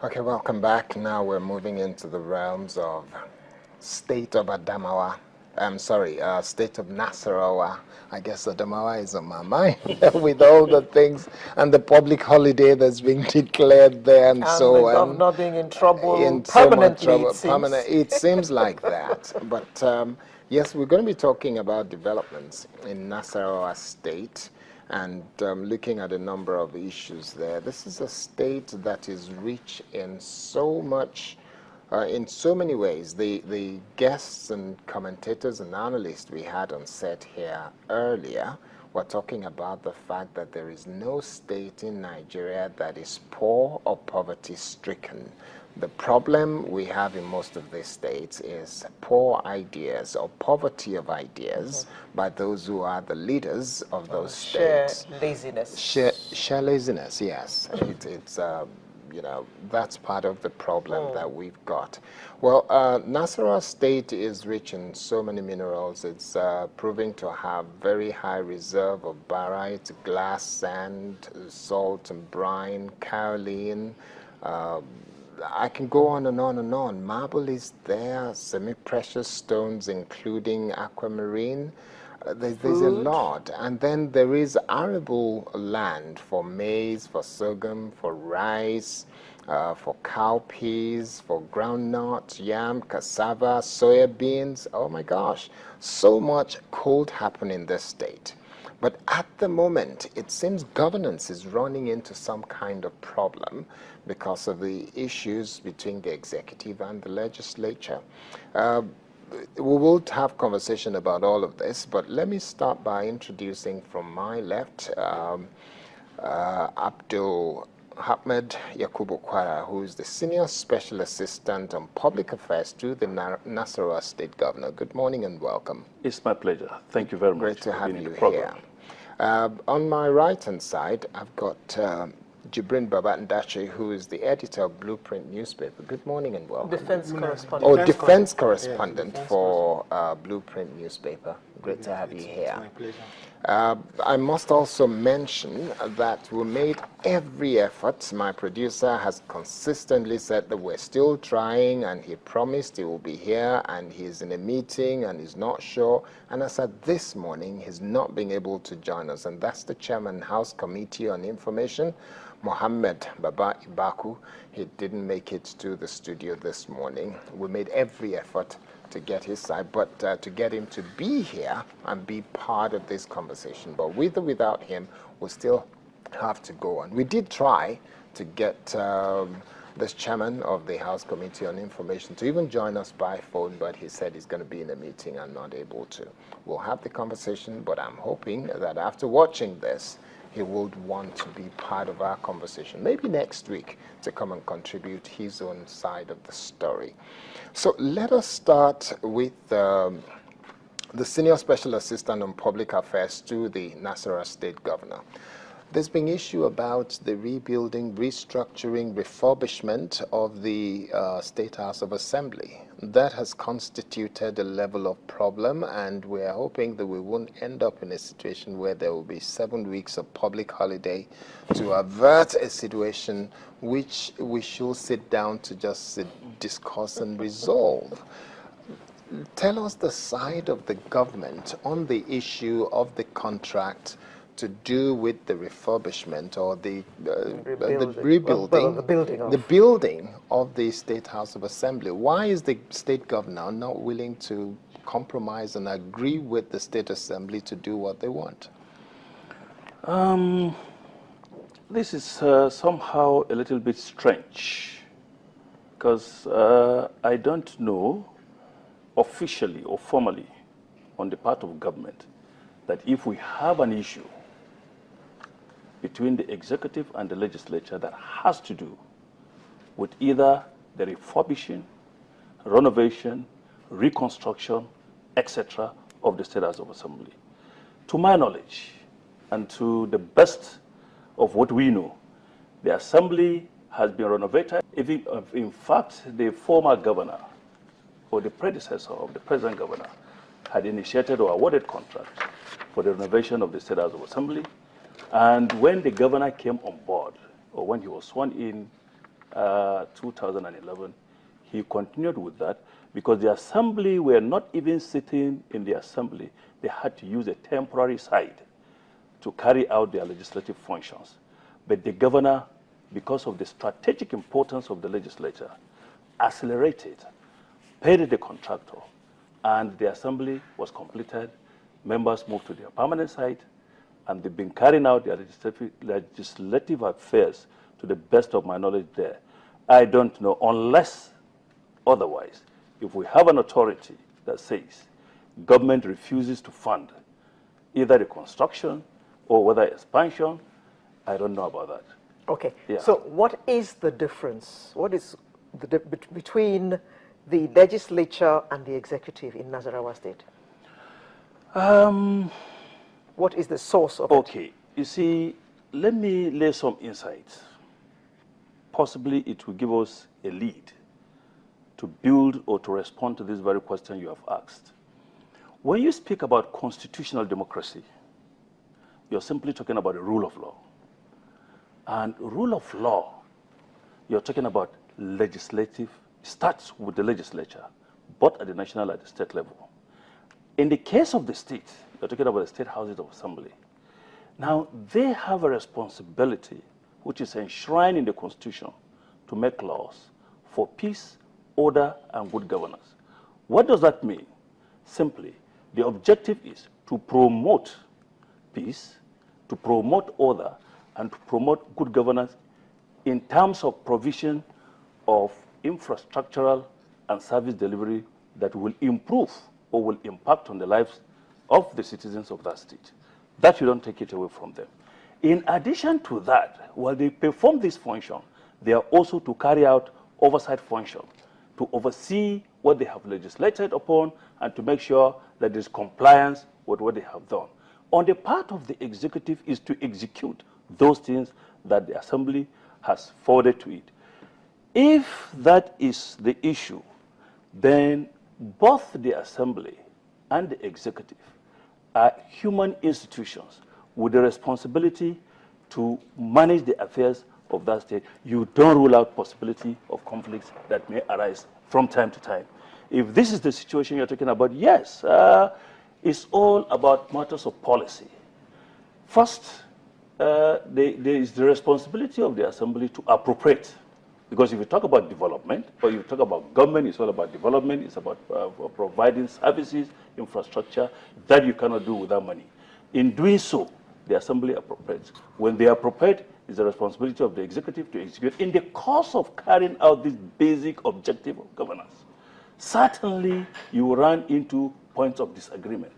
Okay, welcome back. Now we're moving into the realms of state of Adamawa. State of Nassarawa. I guess Adamawa is on my mind with all the things and the public holiday that's being declared there and so the on. governor being in trouble In so much permanently, trouble, it seems. It seems like that. But yes, we're going to be talking about developments in Nassarawa State and looking at a number of issues there. This is a state that is rich in so much, in so many ways. The guests and commentators and analysts we had on set here earlier were talking about the fact that there is no state in Nigeria that is poor or poverty-stricken. The problem we have in most of these states is poor ideas or poverty of ideas by those who are the leaders of those states. Sheer laziness. Sheer laziness, yes. You know, that's part of the problem that we've got. Well, Nassarawa State is rich in so many minerals. It's proving to have very high reserve of barite, glass, sand, salt and brine, kaolin. I can go on and on and on. Marble is there, semi-precious stones, including aquamarine. There's a lot. And then there is arable land for maize, for sorghum, for rice, for cowpeas, for groundnut, yam, cassava, soya beans. Oh my gosh, so much could happen in this state. But at the moment, it seems governance is running into some kind of problem because of the issues between the executive and the legislature. We will have conversation about all of this, but let me start by introducing from my left Abdul Ahmed Yakubu Kwara, who is the Senior Special Assistant on Public Affairs to the Nassarawa State Governor. Good morning and welcome. It's my pleasure. Thank you very much. Great to have you here. program. On my right-hand side, I've got Jibrin Babatundache, who is the editor of Blueprint newspaper. Good morning and welcome. Defense correspondent. Oh, defense correspondent for Blueprint newspaper. Great to have you here. It's my pleasure. I must also mention that we made every effort. My producer has consistently said that we're still trying, and he promised he will be here, and he's in a meeting and he's not sure. And as at this morning, he's not been able to join us, and that's the Chairman House Committee on Information, Mohammed Baba Ibaku. He didn't make it to the studio this morning. We made every effort to get his side, but to get him to be here and be part of this conversation. But with or without him, we'll still have to go on. We did try to get this chairman of the House Committee on Information to even join us by phone, but he said he's going to be in a meeting and not able to. We'll have the conversation, but I'm hoping that after watching this, he would want to be part of our conversation, maybe next week, to come and contribute his own side of the story. So let us start with the Senior Special Assistant on Public Affairs to the Nassarawa State Governor. There's been issue about the rebuilding, restructuring, refurbishment of the State House of Assembly. That has constituted a level of problem, and we're hoping that we won't end up in a situation where there will be 7 weeks of public holiday to avert a situation which we should sit down to just discuss and resolve. Tell us the side of the government on the issue of the contract to do with the refurbishment or the building of the State House of Assembly. Why is the state governor not willing to compromise and agree with the State Assembly to do what they want? This is somehow a little bit strange because I don't know officially or formally on the part of government that if we have an issue between the executive and the legislature that has to do with either the refurbishing, renovation, reconstruction, etc. of the State House of Assembly. To my knowledge, and to the best of what we know, the Assembly has been renovated. In fact, the former governor, or the predecessor of the present governor, had initiated or awarded contract for the renovation of the State House of Assembly. And when the governor came on board, or when he was sworn in 2011, he continued with that because the assembly were not even sitting in the assembly. They had to use a temporary site to carry out their legislative functions. But the governor, because of the strategic importance of the legislature, accelerated, paid the contractor, and the assembly was completed. Members moved to their permanent site, and they've been carrying out their legislative affairs to the best of my knowledge there. I don't know, unless otherwise, if we have an authority that says government refuses to fund either the construction or whether expansion, I don't know about that. Okay, Yeah. so what is the difference? What is between the legislature and the executive in Nassarawa State? What is the source of it? Okay, you see, let me lay some insights. Possibly it will give us a lead to build or to respond to this very question you have asked. When you speak about constitutional democracy, you're simply talking about the rule of law. And rule of law, you're talking about legislative, starts with the legislature, both at the national and the state level. In the case of the state, you're talking about the state houses of assembly. Now, they have a responsibility, which is enshrined in the Constitution, to make laws for peace, order, and good governance. What does that mean? Simply, the objective is to promote peace, to promote order, and to promote good governance in terms of provision of infrastructural and service delivery that will improve or will impact on the lives of the citizens of that state. That you don't take it away from them. In addition to that, while they perform this function, they are also to carry out oversight function, to oversee what they have legislated upon and to make sure that there is compliance with what they have done. On the part of the executive is to execute those things that the assembly has forwarded to it. If that is the issue, then both the assembly and the executive are human institutions with the responsibility to manage the affairs of that state. You don't rule out possibility of conflicts that may arise from time to time. If this is the situation you're talking about, yes, it's all about matters of policy. First, there is the responsibility of the assembly to appropriate. Because if you talk about development, or you talk about government, it's all about development, it's about providing services, infrastructure, that you cannot do without money. In doing so, the assembly appropriates. When they appropriate, it's the responsibility of the executive to execute in the course of carrying out this basic objective of governance. Certainly, you will run into points of disagreement.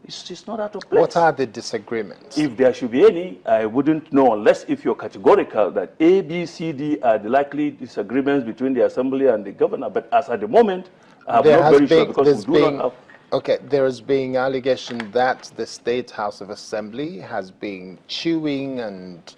It's not out of place. What are the disagreements? If there should be any, I wouldn't know unless if you're categorical that A, B, C, D are the likely disagreements between the assembly and the governor. But as at the moment, I'm not very sure because we do not have. Okay, there has been allegation that the State House of Assembly has been chewing and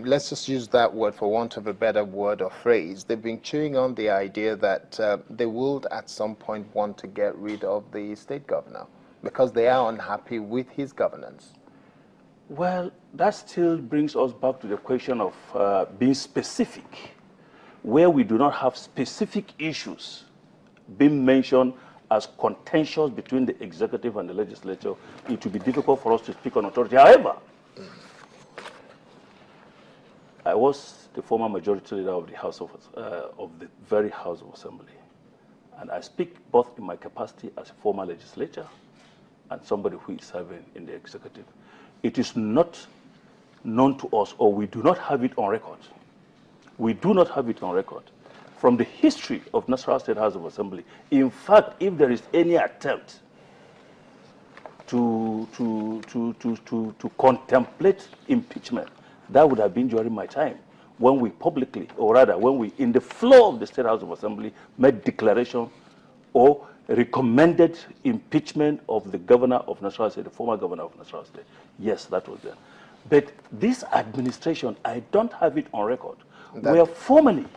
let's just use that word for want of a better word or phrase. They've been chewing on the idea that they will at some point want to get rid of the state governor because they are unhappy with his governance. Well, that still brings us back to the question of being specific, where we do not have specific issues being mentioned as contentious between the executive and the legislature. It will be difficult for us to speak on authority. However, I was the former majority leader of the the very House of Assembly, and I speak both in my capacity as a former legislator and somebody who is serving in the executive. It is not known to us, or we do not have it on record. We do not have it on record from the history of Nassarawa State House of Assembly. In fact, if there is any attempt to contemplate impeachment, that would have been during my time, when we publicly, or rather, when we, in the floor of the State House of Assembly, made declaration or recommended impeachment of the governor of Nassarawa State, the former governor of Nassarawa State. Yes, that was there. But this administration, I don't have it on record, where formally,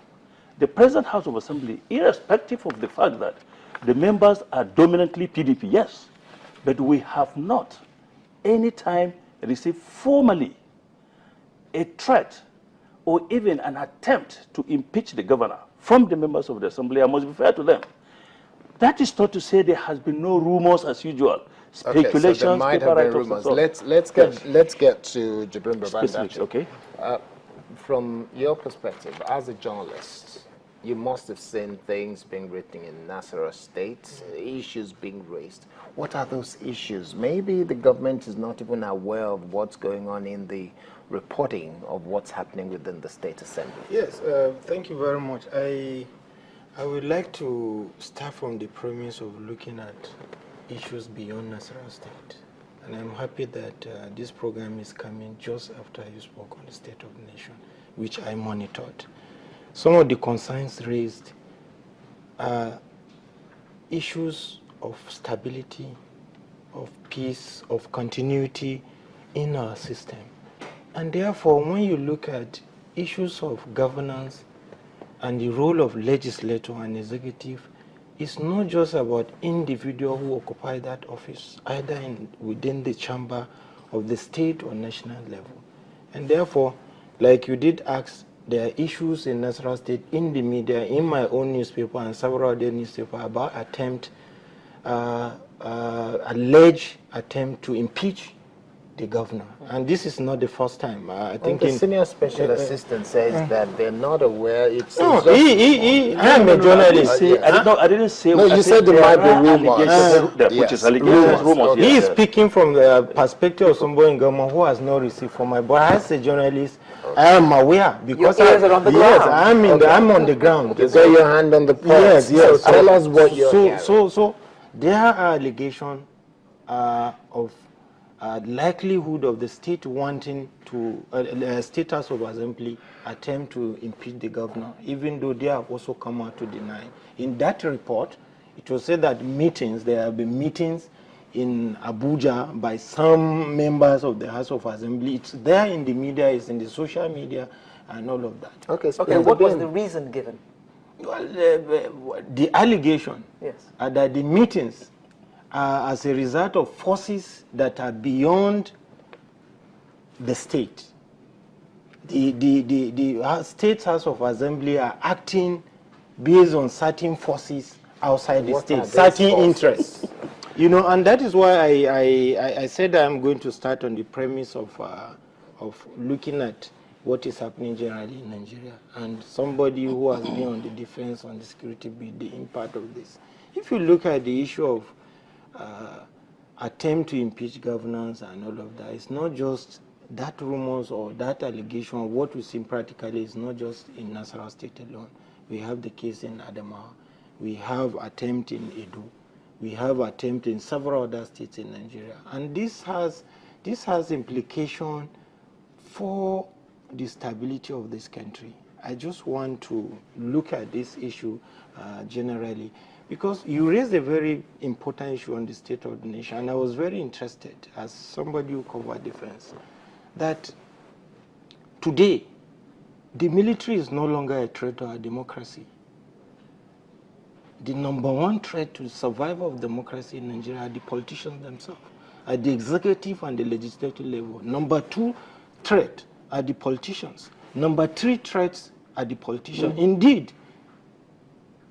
the present House of Assembly, irrespective of the fact that the members are dominantly PDP, yes, but we have not any time received formally a threat or even an attempt to impeach the governor from the members of the assembly, I must be fair to them. That is not to say there has been no rumors as usual, speculations, okay, so there might paper have been write-ups and rumors. so on. Let's get to Jibrin Specifics, Babandachi. okay? From your perspective, as a journalist, you must have seen things being written in Nassarawa State, issues being raised. What are those issues? Maybe the government is not even aware of what's going on in the reporting of what's happening within the State Assembly. Yes, thank you very much. I would like to start from the premise of looking at issues beyond Nassarawa State. And I'm happy that this program is coming just after you spoke on the State of the Nation, which I monitored. Some of the concerns raised are issues of stability, of peace, of continuity in our system. And therefore, when you look at issues of governance and the role of legislature and executive, it's not just about individuals who occupy that office, either within the chamber of the state or national level. And therefore, like you did ask, there are issues in Nassarawa State in the media, in my own newspaper and several other newspapers about alleged attempt to impeach the governor. And this is not the first time. I think the senior special assistant says that they're not aware. No, I am a journalist. I didn't say. No, you said there might be rumors. Which is allegations, rumors. Okay. He is speaking from the perspective of somebody in government who has not received from my. But as a journalist, I am aware because Your ears are on the yes, ground. I'm on the ground. You got your hand on the pulse. Yes. So tell us what you're hearing. So there are allegations of likelihood of the state wanting to, State House of Assembly attempt to impeach the governor, even though they have also come out to deny. In that report, it was said that there have been meetings in Abuja by some members of the House of Assembly. It's there in the media, it's in the social media, and all of that. Okay, What was the reason given? Well, the allegation that the meetings are as a result of forces that are beyond the state. The State House of Assembly are acting based on certain forces outside the state, certain interests. You know, and that is why I said I'm going to start on the premise of looking at what is happening generally in Nigeria, and somebody who has been on the defense, on the security bit, the impact of this. If you look at the issue of attempt to impeach governance and all of that, it's not just that rumors or that allegation. What we see practically is not just in Nassarawa State alone. We have the case in Adamawa. We have attempt in Edo. We have attempt in several other states in Nigeria. And this has implication for the stability of this country. I just want to look at this issue generally, because you raised a very important issue on the state of the nation, and I was very interested, as somebody who covered defense, that today the military is no longer a threat to our democracy. The number one threat to the survival of democracy in Nigeria are the politicians themselves, at the executive and the legislative level. Number two threat are the politicians. Number three threats are the politicians. Indeed,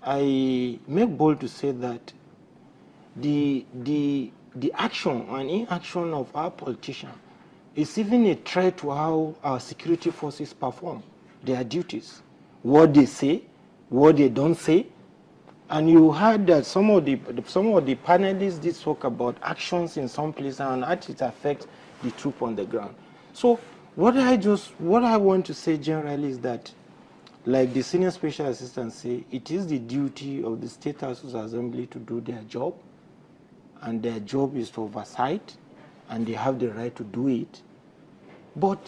I make bold to say that the action and inaction of our politicians is even a threat to how our security forces perform their duties. What they say, what they don't say. And you heard that some of the panelists did talk about actions in some places and how it affects the troop on the ground. So what I want to say generally is that, like the senior special assistant say, it is the duty of the State House of Assembly to do their job, and their job is to oversight, and they have the right to do it. But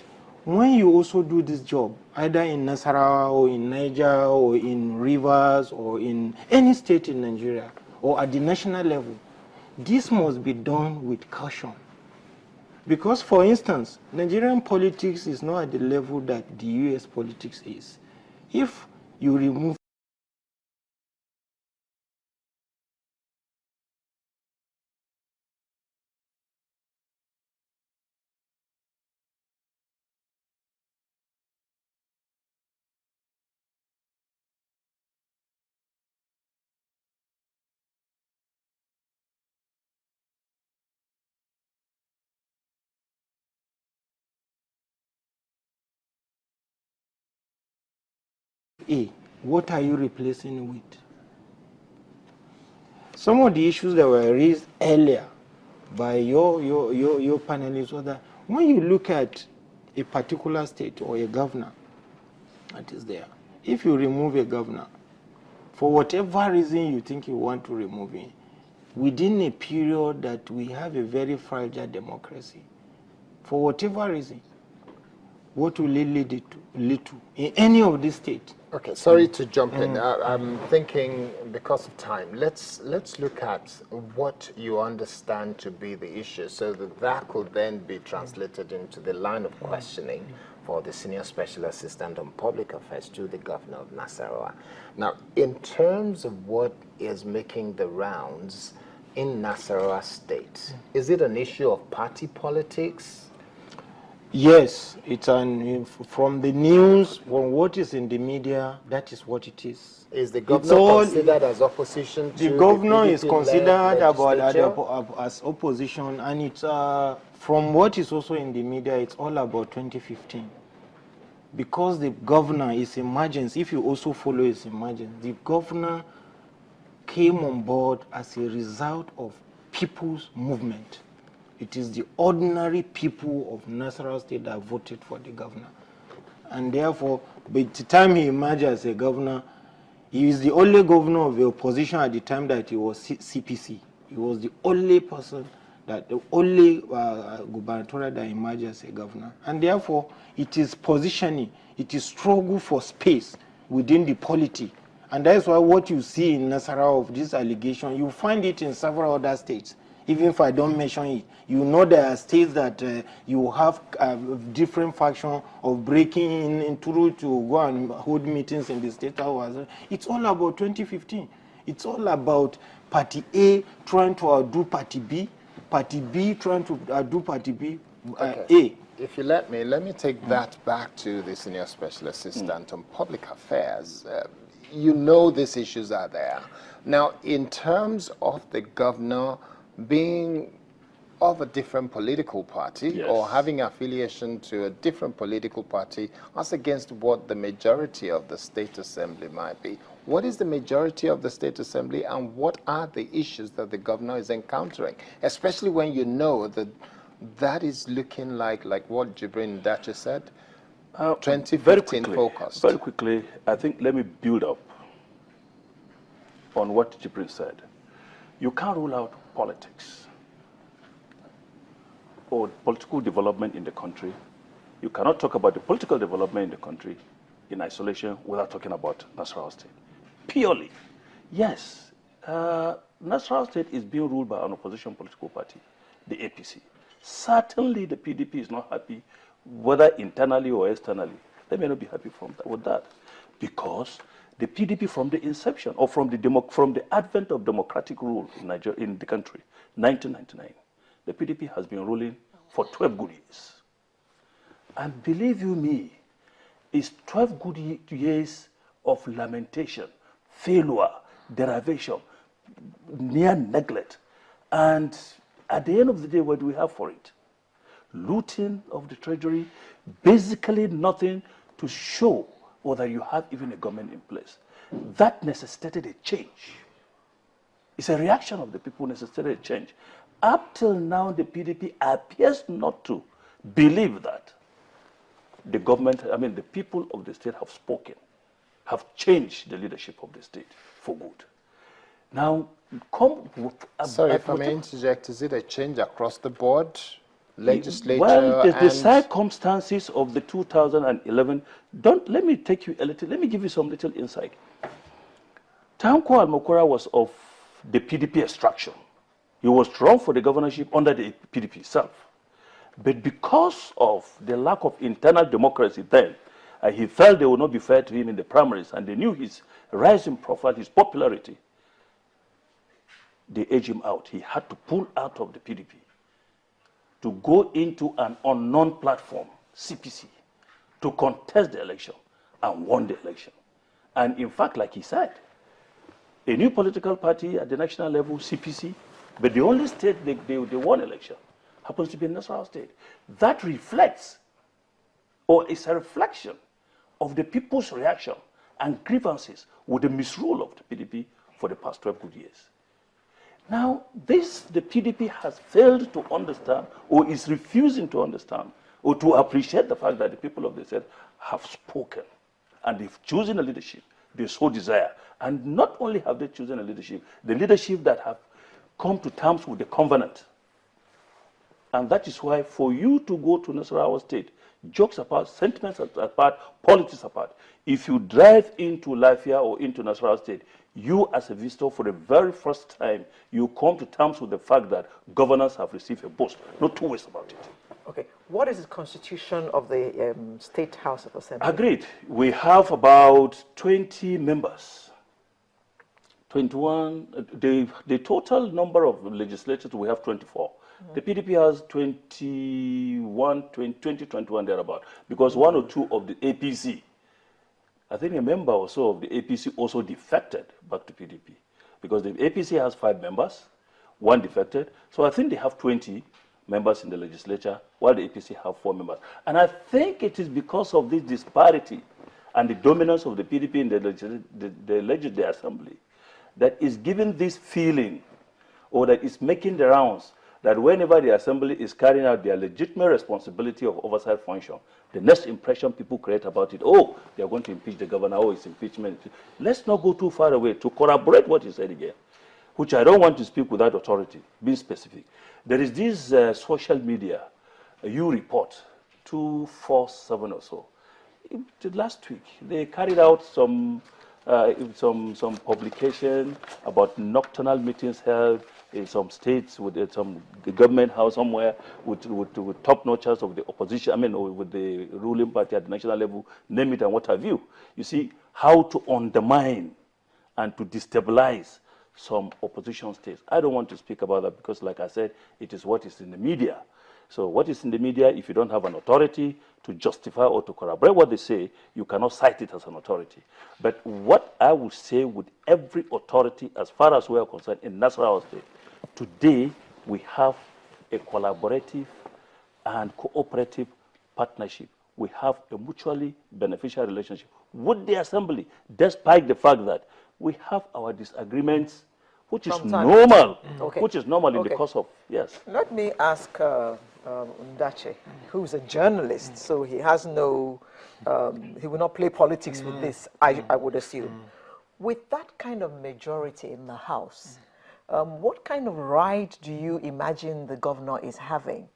when you also do this job, either in Nassarawa or in Niger or in Rivers or in any state in Nigeria or at the national level, this must be done with caution. Because, for instance, Nigerian politics is not at the level that the US politics is. If you remove A, what are you replacing with? Some of the issues that were raised earlier by your panelists was that when you look at a particular state or a governor that is there, if you remove a governor, for whatever reason you think you want to remove him, within a period that we have a very fragile democracy, for whatever reason, what will it lead to in any of these states? Okay, sorry to jump in. I'm thinking because of time. Let's look at what you understand to be the issue, so that could then be translated into the line of questioning for the Senior Special Assistant on Public Affairs to the Governor of Nassarawa. Now, in terms of what is making the rounds in Nassarawa State, is it an issue of party politics? Yes, it's from the news, from what is in the media, that is what it is. Is the governor considered as opposition to the governor is considered legislature? as opposition, and it's from what is also in the media, it's all about 2015. Because the governor is emergency, if you also follow his emergency, the governor came on board as a result of people's movement. It is the ordinary people of Nassarawa State that voted for the governor. And therefore, by the time he emerged as a governor, he is the only governor of the opposition at the time that he was CPC. He was the only person, the only gubernatorial that emerged as a governor. And therefore, it is positioning, it is struggle for space within the polity. And that's why what you see in Nassarawa of this allegation, you find it in several other states. Even if I don't mention it, you know there are states that you have different faction of breaking in through to go and hold meetings in the state house. It's all about 2015. It's all about Party A trying to outdo Party B, Party B trying to outdo Party B, A. If you let me take that back to the Senior Special Assistant on Public Affairs. You know these issues are there. Now, in terms of the governor being of a different political party, yes, or having affiliation to a different political party as against what the majority of the State Assembly might be. What is the majority of the State Assembly, and what are the issues that the governor is encountering? Especially when you know that that is looking like what Jibrin Dacha said, 2015 focused. Very quickly, I think let me build up on what Jibrin said. You can't rule out politics or political development in the country. You cannot talk about the political development in the country in isolation without talking about Nassarawa State. Purely, yes, Nassarawa State is being ruled by an opposition political party, the APC. Certainly the PDP is not happy, whether internally or externally. They may not be happy with that, because the PDP from the inception, or from the advent of democratic rule in Nigeria, in the country, 1999, the PDP has been ruling for 12 good years. And believe you me, it's 12 good years of lamentation, failure, derivation, near neglect. And at the end of the day, what do we have for it? Looting of the treasury, basically nothing to show whether you have even a government in place. That necessitated a change. It's a reaction of the people necessitated a change. Up till now, the PDP appears not to believe that the government, the people of the state have spoken, have changed the leadership of the state for good. Now, sorry, if I may interject, is it a change across the board? Legislature? Well, the circumstances of the 2011, let me take you a little, let me give you some little insight. Tanko Al-Mokora was of the PDP extraction. He was drawn for the governorship under the PDP itself. But because of the lack of internal democracy then, he felt they would not be fair to him in the primaries, and they knew his rising profile, his popularity. They edged him out. He had to pull out of the PDP to go into an unknown platform, CPC, to contest the election, and won the election. And in fact, like he said, a new political party at the national level, CPC, but the only state they won election happens to be Nassarawa State. That reflects, or is a reflection of the people's reaction and grievances with the misrule of the PDP for the past 12 good years. Now, this the PDP has failed to understand or is refusing to understand or to appreciate the fact that the people of the state have spoken and they've chosen a leadership they so desire. And not only have they chosen a leadership, the leadership that have come to terms with the covenant. And that is why for you to go to Nassarawa State, jokes apart, sentiments apart, politics apart, if you drive into Lafia or into Nassarawa State, you as a visitor for the very first time, you come to terms with the fact that governors have received a boost. No two ways about it. Okay. What is the constitution of the State House of Assembly? Agreed. We have about 20 members. 21, the total number of legislators, we have 24. The PDP has 21 thereabout, because one or two of the APC, I think a member or so of the APC also defected back to PDP, because the APC has 5 members, 1 defected, so I think they have 20 members in the legislature, while the APC have 4 members. And I think it is because of this disparity and the dominance of the PDP in the legislative assembly that is giving this feeling, or that is making the rounds, that whenever the assembly is carrying out their legitimate responsibility of oversight function, the next impression people create about it, oh, they are going to impeach the governor, oh, it's impeachment. Let's not go too far away to corroborate what you said again, which I don't want to speak without authority, being specific. There is this social media, you report, 247 or so. Last week, they carried out some publication about nocturnal meetings held in some states with some government house somewhere with top notchers of the opposition, I mean, with the ruling party at the national level, name it and what have you. You see how to undermine and to destabilize some opposition states. I don't want to speak about that because, like I said, it is what is in the media. So what is in the media, if you don't have an authority to justify or to corroborate what they say, you cannot cite it as an authority. But what I would say with every authority, as far as we are concerned, in Nassarawa State, today we have a collaborative and cooperative partnership. We have a mutually beneficial relationship with the Assembly, despite the fact that we have our disagreements, which is normal, which is normal in the course of, yes. Let me ask Ndache, who's a journalist, so he has no, he will not play politics with this, I would assume. With that kind of majority in the House, what kind of right do you imagine the governor is having,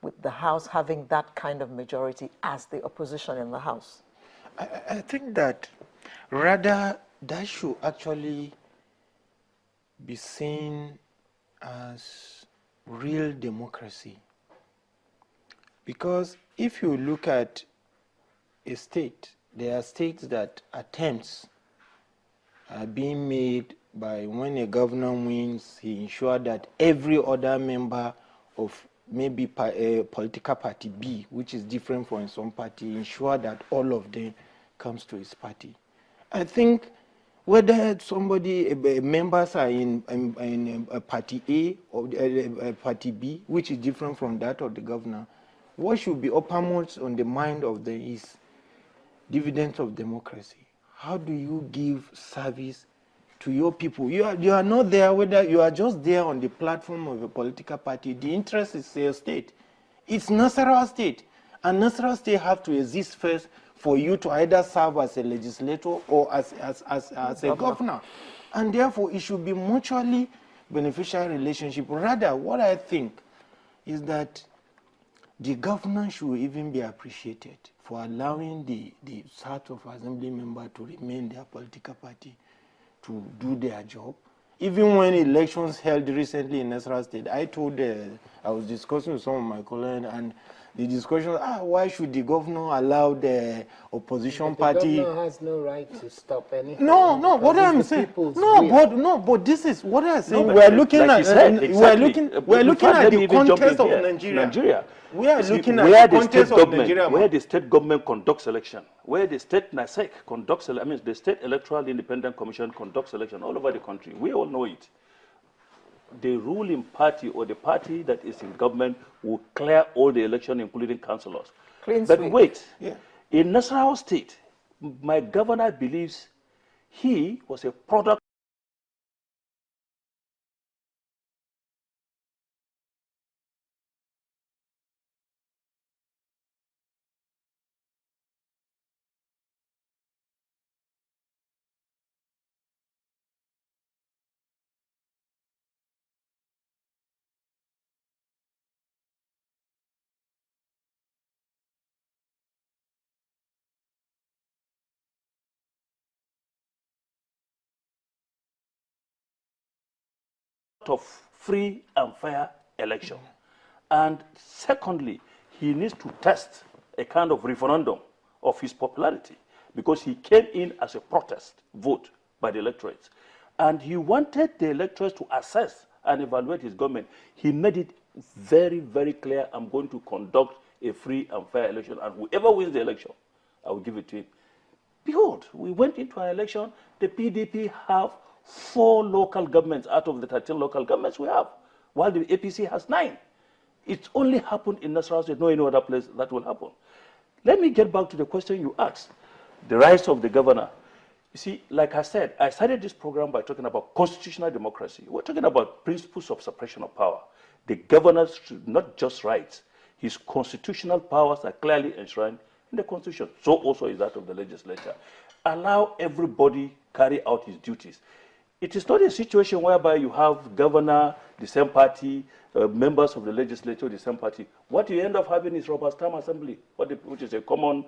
with the House having that kind of majority as the opposition in the House? I think that rather that should actually be seen as real democracy. Because if you look at a state, there are states that attempts are being made by when a governor wins, he ensures that every other member of maybe a political party B, which is different from his own party, ensure that all of them comes to his party. I think whether somebody, members are in party A or party B, which is different from that of the governor, what should be uppermost on the mind of them is dividends of democracy. How do you give service to your people? You are not there, whether you are just there on the platform of a political party. The interest is your state. It's Nassarawa State. And Nassarawa State have to exist first for you to either serve as a legislator or as a governor. And therefore, it should be mutually beneficial relationship. Rather, what I think is that the governor should even be appreciated for allowing the sort of assembly member to remain their political party to do their job. Even when elections held recently in Nassarawa State, I was discussing with some of my colleagues, and the discussion, why should the governor allow the opposition party? The governor has no right to stop anything. No, what I'm saying. But this is what I'm saying. We're looking at the context of Nigeria. We are looking at the context of Nigeria. Where the state government conducts election, where the state NASEC conducts, the State Electoral Independent Commission conducts election all over the country. We all know it. The ruling party or the party that is in government will clear all the election, including councillors. But wait, in Nassarawa State, my governor believes he was a product of free and fair election. And secondly, he needs to test a kind of referendum of his popularity because he came in as a protest vote by the electorate. And he wanted the electorate to assess and evaluate his government. He made it very, very clear, I'm going to conduct a free and fair election, and whoever wins the election, I will give it to him. Behold, we went into an election, the PDP have 4 local governments out of the 13 local governments we have, while the APC has 9. It's only happened in Nassarawa State, no any other place that will happen. Let me get back to the question you asked, the rights of the governor. You see, like I said, I started this program by talking about constitutional democracy. We're talking about principles of separation of power. The governor should not just rights. His constitutional powers are clearly enshrined in the Constitution. So also is that of the legislature. Allow everybody carry out his duties. It is not a situation whereby you have governor, the same party, members of the legislature, the same party. What you end up having is rubber stamp assembly, which is a common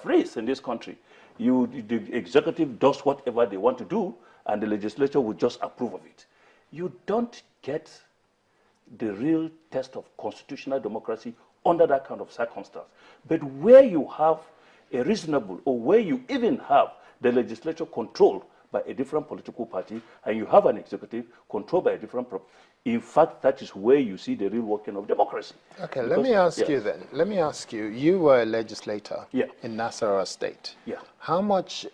phrase in this country. The executive does whatever they want to do, and the legislature will just approve of it. You don't get the real test of constitutional democracy under that kind of circumstance. But where you have a reasonable, or where you even have the legislature controlled by a different political party, and you have an executive controlled by a different in fact, that is where you see the real working of democracy. Okay, let me ask you then. Let me ask you, you were a legislator in Nassarawa State. Yeah. How much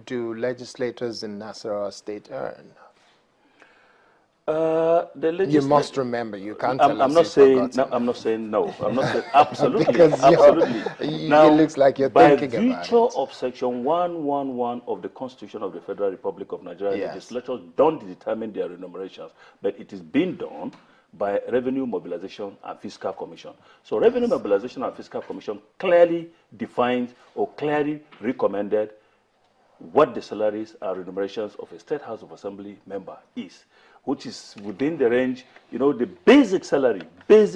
do legislators in Nassarawa State earn? You must remember. You can't tell I'm us not saying no. I'm not saying no. I'm not saying absolutely. Because absolutely. Now, it looks like you're thinking about it. By virtue of Section 111 of the Constitution of the Federal Republic of Nigeria, legislators don't determine their remunerations, but it is being done by Revenue Mobilization and Fiscal Commission. So Revenue Mobilization and Fiscal Commission clearly defines or clearly recommended what the salaries and remunerations of a State House of Assembly member is, which is within the range. You know, the basic salary is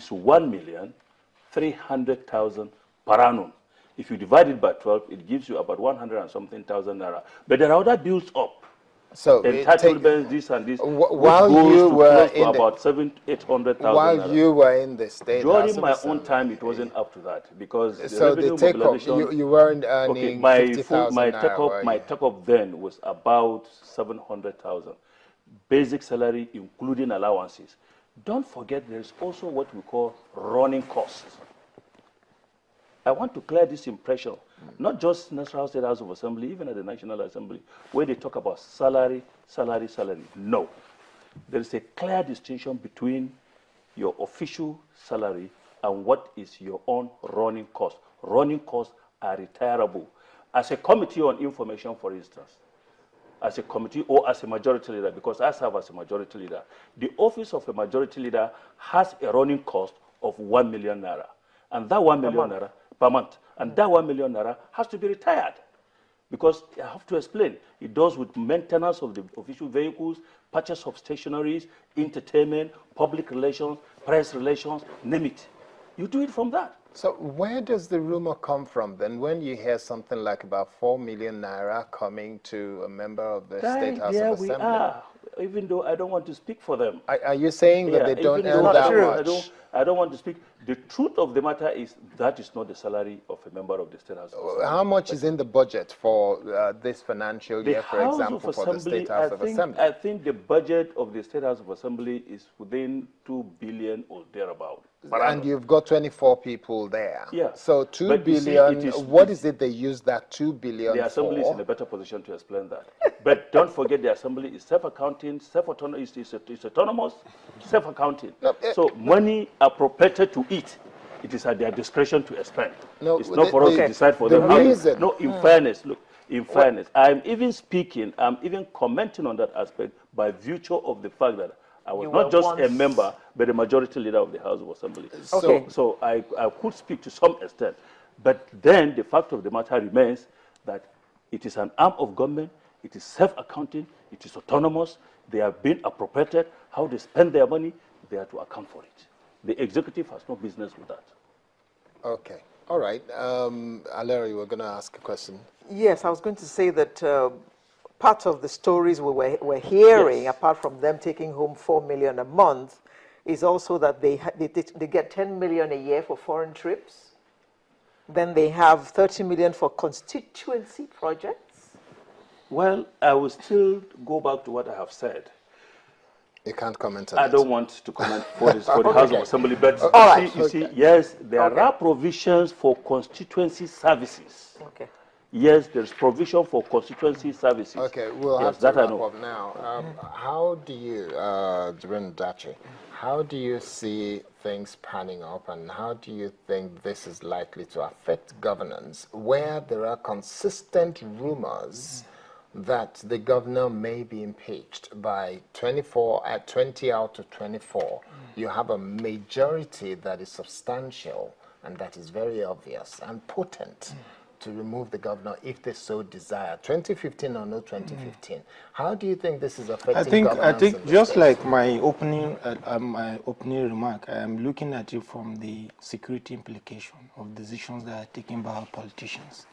1,300,000 per annum. If you divide it by 12, it gives you about 100 and something thousand naira. But there are other bills up. So entitlements, this and this, while goes you were to about 700,000-800,000. While you were in the State House during my own time, it wasn't up to that because so the take up you weren't earning 50,000 my take up then was about 700,000. Basic salary, including allowances. Don't forget, there is also what we call running costs. I want to clear this impression, not just Nassarawa State House of Assembly, even at the National Assembly, where they talk about salary. No. There is a clear distinction between your official salary and what is your own running cost. Running costs are retirable. As a committee on information, for instance, as a committee or as a majority leader, because I serve as a majority leader, the office of a majority leader has a running cost of 1 million naira. And that 1 million naira per month. And that 1 million naira has to be retired. Because I have to explain, it does with maintenance of the official vehicles, purchase of stationaries, entertainment, public relations, press relations, name it. You do it from that. So where does the rumor come from then when you hear something like about 4 million naira coming to a member of the State House of Assembly? We are, even though I don't want to speak for them. Are you saying that they don't earn that much? I don't want to speak. The truth of the matter is that is not the salary of a member of the State House of Assembly. How much is in the budget for this financial year, for example, for the State House of Assembly? I think the budget of the State House of Assembly is within 2 billion or thereabout. And you've got 24 people there. Yeah. So 2 billion, what is it they use that 2 billion The Assembly is in a better position to explain that. But don't forget, the Assembly is self-accounting, it's autonomous, self-accounting. No, so money appropriated to it It is at their discretion to expend. No, it's not for us to decide for the them. reason- No, in fairness, look, in fairness, I'm even commenting on that aspect by virtue of the fact that I was You not were just a once- member, but a majority leader of the House of Assembly. Okay. So I could speak to some extent. But then the fact of the matter remains that it is an arm of government, it is self-accounting, it is autonomous, they are being appropriated, how they spend their money, they are to account for it. The executive has no business with that. Okay. All right. Alera, you were going to ask a question. Yes, I was going to say that part of the stories we're hearing, Yes. apart from them taking home 4 million a month, is also that they get 10 million a year for foreign trips. Then they have 30 million for constituency projects. Well, I will still go back to what I have said. You can't comment on I it. don't want to comment for the House of Assembly, but you see, yes, there are provisions for constituency services. Okay. Yes, there's provision for constituency services. Okay, we'll yes, have to that I wrap know. up now. How do you, Jibril Dachi, how do you see things panning up, and how do you think this is likely to affect governance, where there are consistent rumors that the governor may be impeached by 20 out of 24? You have a majority that is substantial and that is very obvious and potent to remove the governor if they so desire. 2015 or no 2015. How do you think this is affecting governance? I think in the just state? like my opening remark, I am looking at it from the security implication of decisions that are taken by our politicians.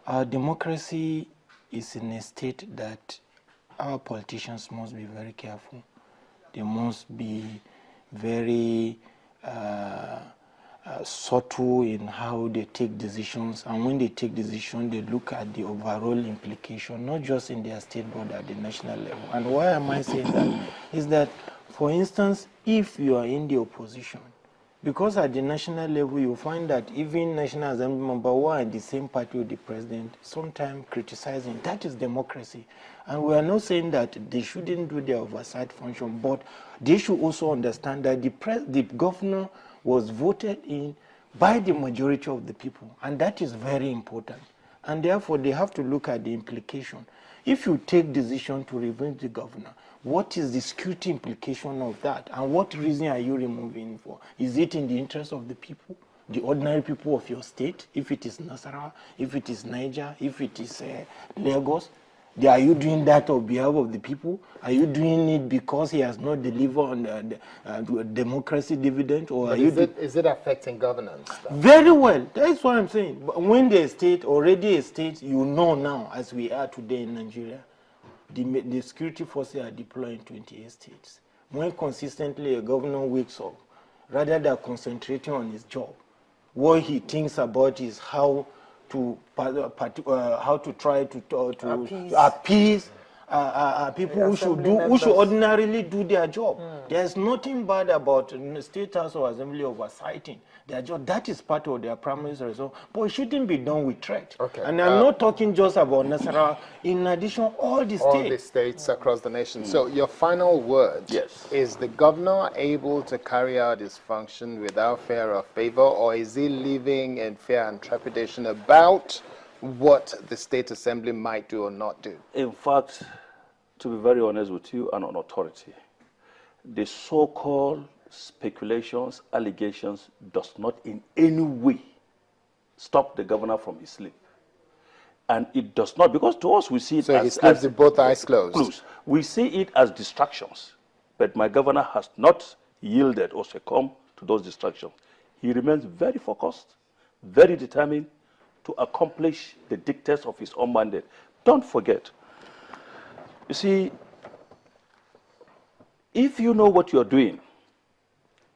Our democracy is in a state that our politicians must be very careful. They must be very subtle in how they take decisions, and when they take decisions, they look at the overall implication, not just in their state but at the national level. And why am I saying that? Is that, for instance, if you are in the opposition, because at the national level you find that even National Assembly members who are in the same party with the president sometimes criticizing. That is democracy. And we are not saying that they shouldn't do their oversight function, but they should also understand that the governor was voted in by the majority of the people, and that is very important. And therefore, they have to look at the implication. If you take decision to remove the governor, what is the security implication of that? And what reason are you removing for? Is it in the interest of the people, the ordinary people of your state? If it is Nassarawa, if it is Niger, if it is Lagos, are you doing that on behalf of the people? Are you doing it because he has not delivered on the democracy dividend? Or is it affecting governance, though? Very well. That's what I'm saying. But when the state, already a state, you know now, as we are today in Nigeria, the security forces are deployed in 28 states. When consistently a governor wakes up, rather than concentrating on his job, what he thinks about is how to try to appease people who should ordinarily do their job. There's nothing bad about State House or Assembly oversighting their job. That is part of their primary result, but it shouldn't be done with threat. Okay. And I'm not talking just about Nassarawa. In addition, all the states across the nation. So your final word: Yes. Is the governor able to carry out his function without fear or favor, or is he living in fear and trepidation about what the State Assembly might do or not do? In fact, to be very honest with you and on authority, the so-called speculations, allegations does not in any way stop the governor from his sleep. And it does not, because to us we see it so he sleeps with both eyes closed. We see it as distractions, but my governor has not yielded or succumbed to those distractions. He remains very focused, very determined to accomplish the dictates of his own mandate. Don't forget, you see, if you know what you're doing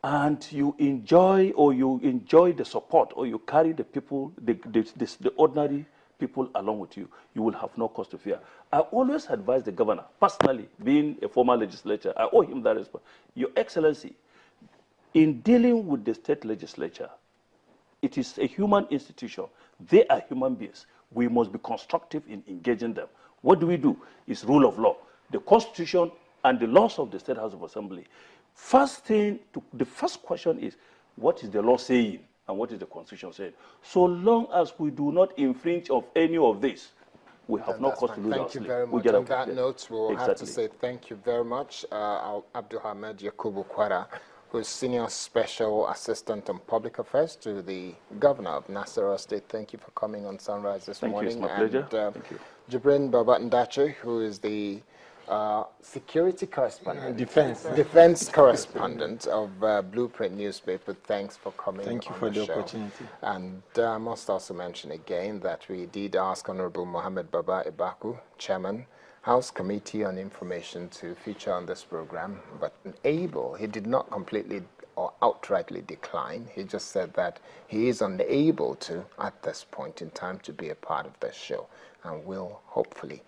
and you enjoy the support, or you carry the people, the ordinary people along with you, you will have no cause to fear. I always advise the governor, personally, being a former legislator, I owe him that response. Your Excellency, in dealing with the state legislature, it is a human institution. They are human beings. We must be constructive in engaging them. What do? It's rule of law. The Constitution and the laws of the State House of Assembly. The first question is, what is the law saying and what is the Constitution saying. So long as we do not infringe of any of this, we have no That's cause fine. to lose our Thank you sleep. very We much. get On up that there. note, we'll have to Exactly. say thank you very much, Abdulhamed Yakubu Kwara, who is Senior Special Assistant on Public Affairs to the Governor of Nassarawa State. Thank you for coming on Sunrise this Thank you. morning. It's my pleasure. And Thank you. Jibrin Babatundache, who is the security correspondent, Defense. correspondent of Blueprint newspaper. Thanks for coming. Thank you on for the show. opportunity. And I must also mention again that we did ask Honorable Mohammed Baba Ibaku, Chairman, House Committee on Information, to feature on this program, but he did not completely or outrightly decline. He just said that he is unable to, at this point in time, to be a part of this show, and will hopefully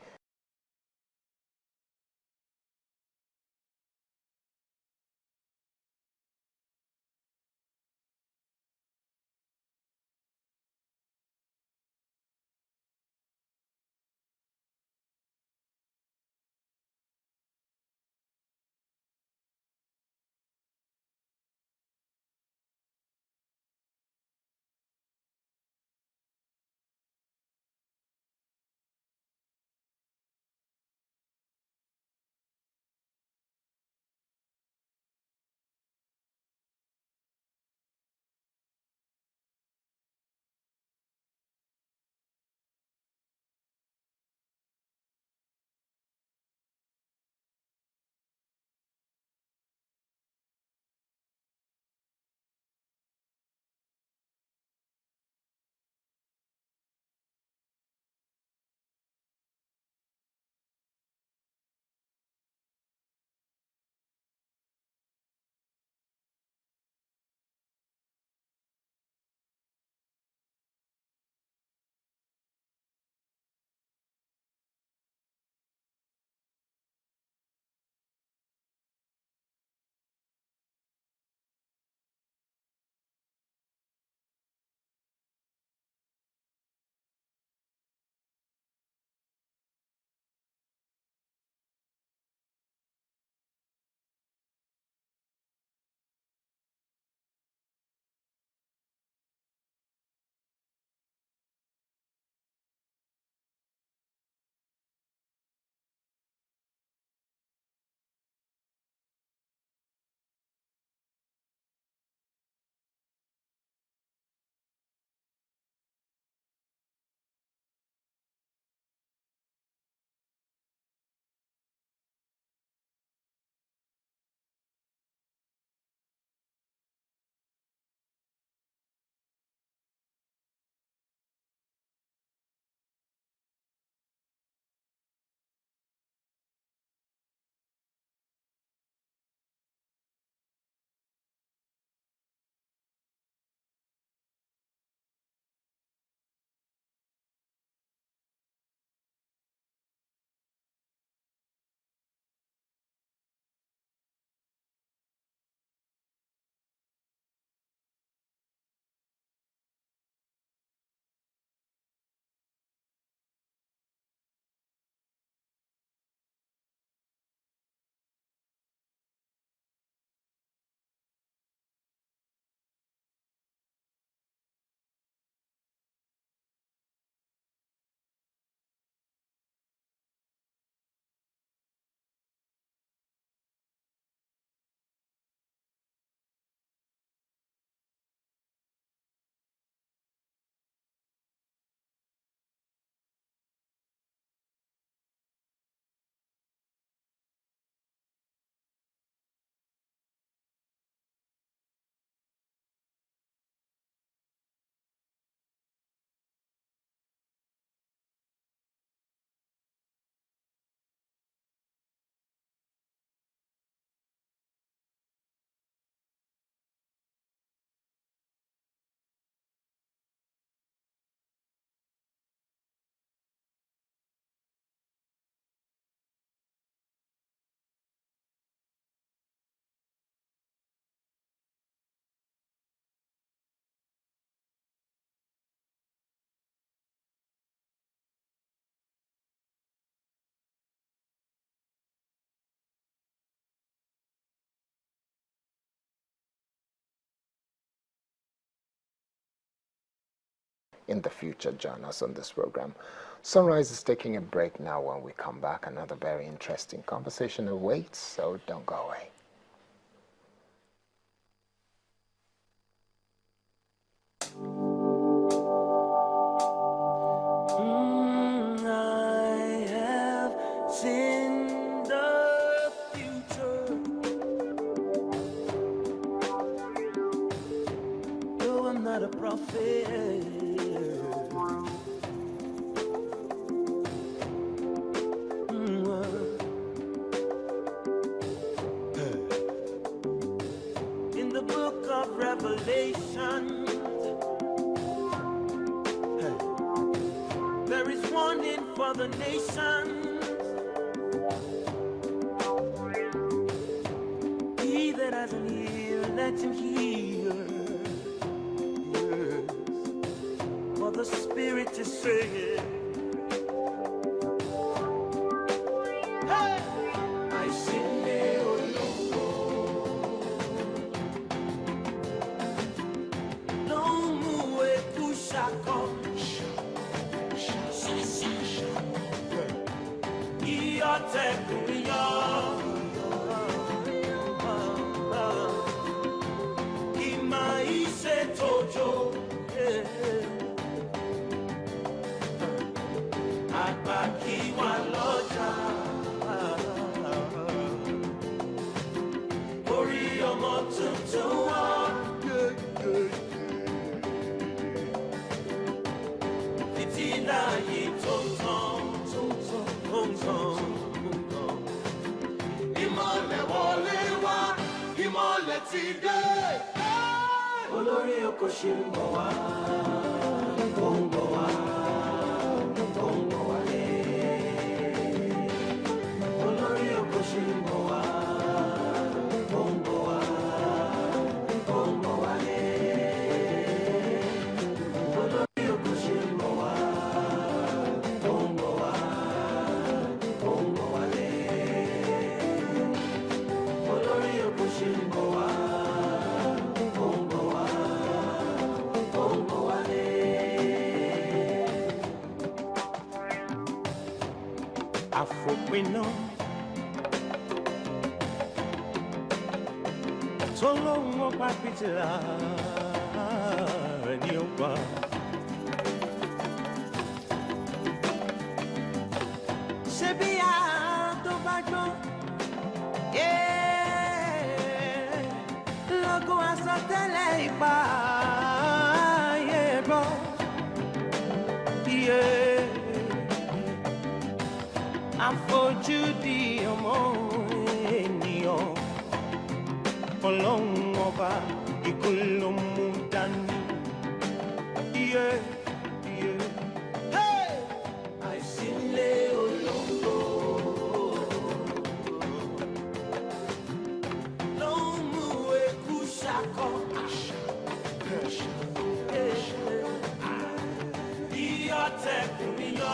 in the future join us on this program. Sunrise is taking a break now. When we come back, another very interesting conversation awaits, so don't go away. I have seen the future, though I'm not a prophet. In the book of Revelation, there is warning for the nations. He that has an ear, let him hear. Yes. For the Spirit is saying, hey, I sing no mue kushako. Olórí oko ṣe ń bọ̀ wá, ó ń bọ̀ wá, ó ń bọ̀ wálé. Olórí oko ṣe ń bọ̀ wá, ó ń bọ̀ wá, ó ń bọ̀ wálé. Olórí oko ṣe ń bọ̀ wá, ó ń bọ̀ wá, ó ń bọ̀ wálé. Olórí oko ṣe ń bọ̀ wá. Afropino solo uno papitela ni opa se bia to bajo logo asatele ipa bro àfojúdi ọmọ ènìyàn ọlọ́run ọba ikú ló mú dání. àìsílé olóńgbò ló ń mú eku ṣakọ. Ìyọ̀tẹ̀kùn yọ.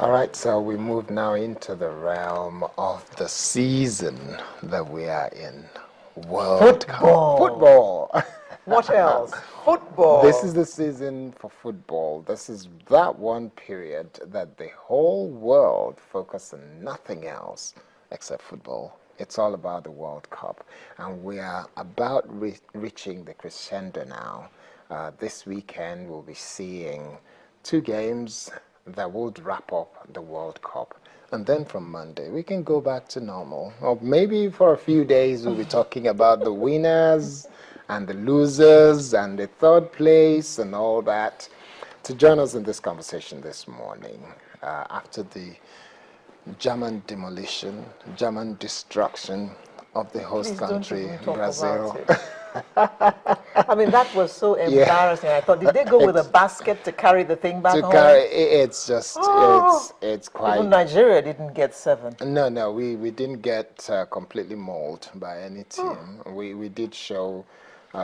All right, so we move now into the realm of the season that we are in. World Cup. Football. What else? Football. This is the season for football. This is that one period that the whole world focuses on nothing else except football. It's all about the World Cup. And we are about reaching the crescendo now. This weekend we'll be seeing 2 games that would wrap up the World Cup. And then from Monday, we can go back to normal. Or maybe for a few days, we'll be talking about the winners and the losers and the third place and all that. To join us in this conversation this morning, after the German demolition, German destruction of the host country, Brazil. I mean, that was so embarrassing. I thought, did they go with a basket to carry the thing back home? It's just, it's quite... Even Nigeria didn't get 7. No, we didn't get completely mauled by any team. We did show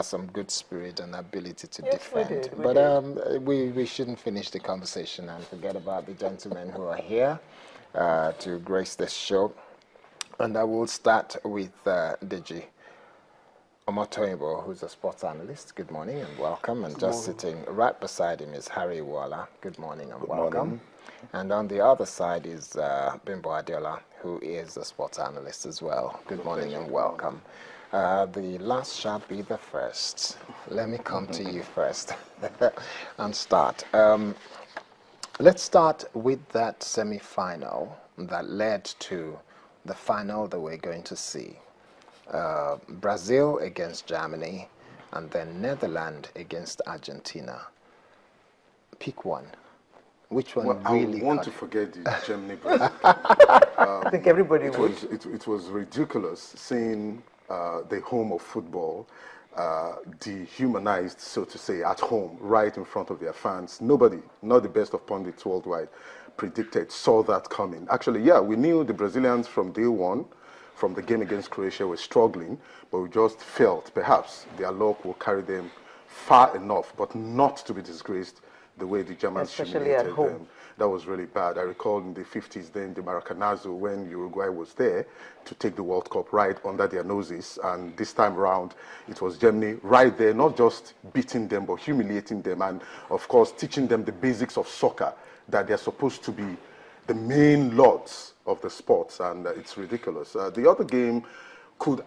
some good spirit and ability to defend. We shouldn't finish the conversation and forget about the gentlemen who are here. to grace this show. And I will start with Deji Omotoyinbo, who's a sports analyst. Good morning and welcome. And just sitting right beside him is Harry Wala. Good morning and welcome. Morning. And on the other side is Bimbo Adiola, who is a sports analyst as well. Good morning and welcome. The last shall be the first. Let me come to you first and start. Let's start with that semi-final that led to the final that we're going to see. Brazil against Germany, and then Netherlands against Argentina. Pick one. Which one really I want caught to forget the Germany Brazil. I think everybody would. It was ridiculous seeing the home of football dehumanized, so to say, at home, right in front of their fans. Nobody, not the best of pundits worldwide, saw that coming. Actually, yeah, we knew the Brazilians from day one, from the game against Croatia, were struggling, but we just felt perhaps their luck will carry them far enough, but not to be disgraced the way the Germans Especially at humiliated home. them. That was really bad. I recall in the 50s, then the Maracanazo, when Uruguay was there to take the World Cup right under their noses. And this time around, it was Germany right there, not just beating them, but humiliating them. And of course, teaching them the basics of soccer, that they're supposed to be the main lords of the sports. And it's ridiculous. The other game could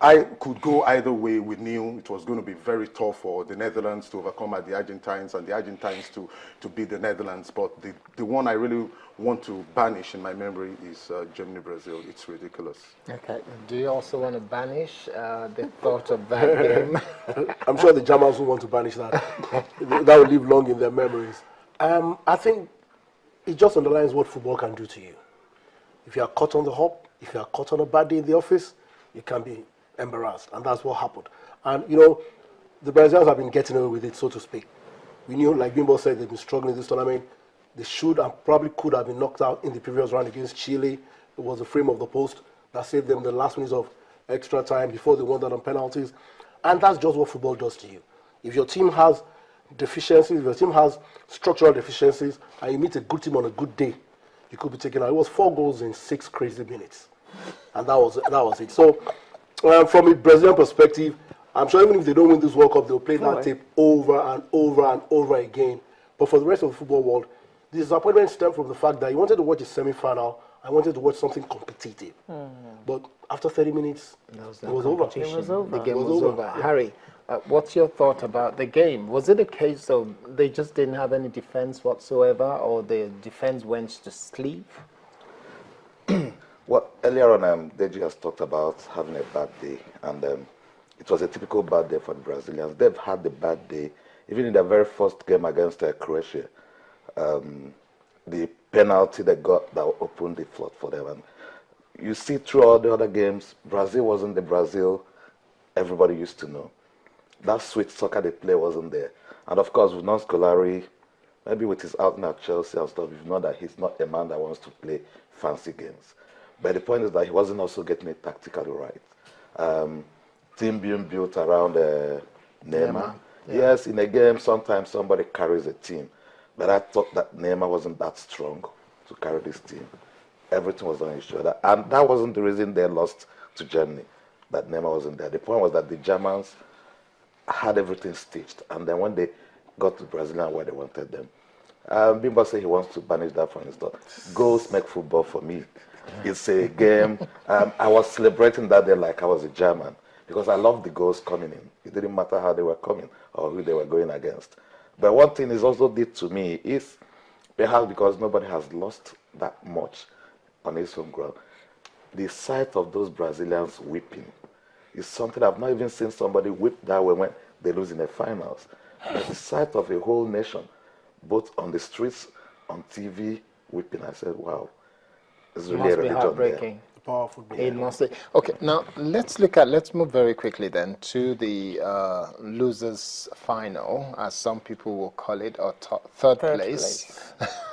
go either way. We knew it was going to be very tough for the Netherlands to overcome the Argentines and the Argentines to beat the Netherlands. But the one I really want to banish in my memory is Germany-Brazil. It's ridiculous. Okay. Do you also want to banish the thought of that game? I'm sure the Germans will want to banish that. That will live long in their memories. I think it just underlines what football can do to you. If you are caught on the hop, if you are caught on a bad day in the office, you can be embarrassed, and that's what happened. And you know, the Brazilians have been getting away with it, so to speak. We knew, like Bimbo said, they've been struggling in this tournament. They should and probably could have been knocked out in the previous round against Chile. It was the frame of the post that saved them the last minutes of extra time before they won that on penalties. And that's just what football does to you. If your team has deficiencies, if your team has structural deficiencies, and you meet a good team on a good day, you could be taken out. It was 4 goals in 6 crazy minutes. And that was it. So, from a Brazilian perspective, I'm sure even if they don't win this World Cup, they'll play that tape over and over and over again. But for the rest of the football world, the disappointment stemmed from the fact that you wanted to watch a semi-final, I wanted to watch something competitive. But after 30 minutes, it was over. It was over. The game was over. Harry, what's your thought about the game? Was it a case of they just didn't have any defense whatsoever, or the defense went to sleep? Well, earlier on, Deji has talked about having a bad day, and it was a typical bad day for the Brazilians. They've had the bad day, even in their very first game against Croatia. The penalty they got that opened the flood for them. And you see through all the other games, Brazil wasn't the Brazil everybody used to know. That sweet soccer they play wasn't there. And of course, with Scolari, maybe with his outing at Chelsea and stuff, you know that he's not a man that wants to play fancy games. But the point is that he wasn't also getting it tactically right. Team being built around Neymar. Yeah. Yes, in a game, sometimes somebody carries a team. But I thought that Neymar wasn't that strong to carry this team. Everything was on his shoulder. And that wasn't the reason they lost to Germany, that Neymar wasn't there. The point was that the Germans had everything stitched. And then when they got to Brazil where they wanted them, Bimbo said he wants to banish that from his thought. Goals make football for me. It's a game. I was celebrating that day like I was a German because I loved the goals coming in. It didn't matter how they were coming or who they were going against. But one thing is also did to me is perhaps because nobody has lost that much on his home ground. The sight of those Brazilians weeping is something I've not even seen somebody weep that way when they lose in the finals. But the sight of a whole nation, both on the streets, on TV, weeping, I said, wow. It's really Must be heartbreaking. Powerful. It must be. Okay, now let's move very quickly then to the losers final, as some people will call it, or third place.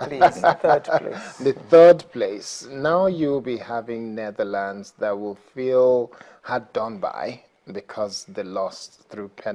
Please, third place. The third place. Now you'll be having Netherlands that will feel had done by because they lost through penalty.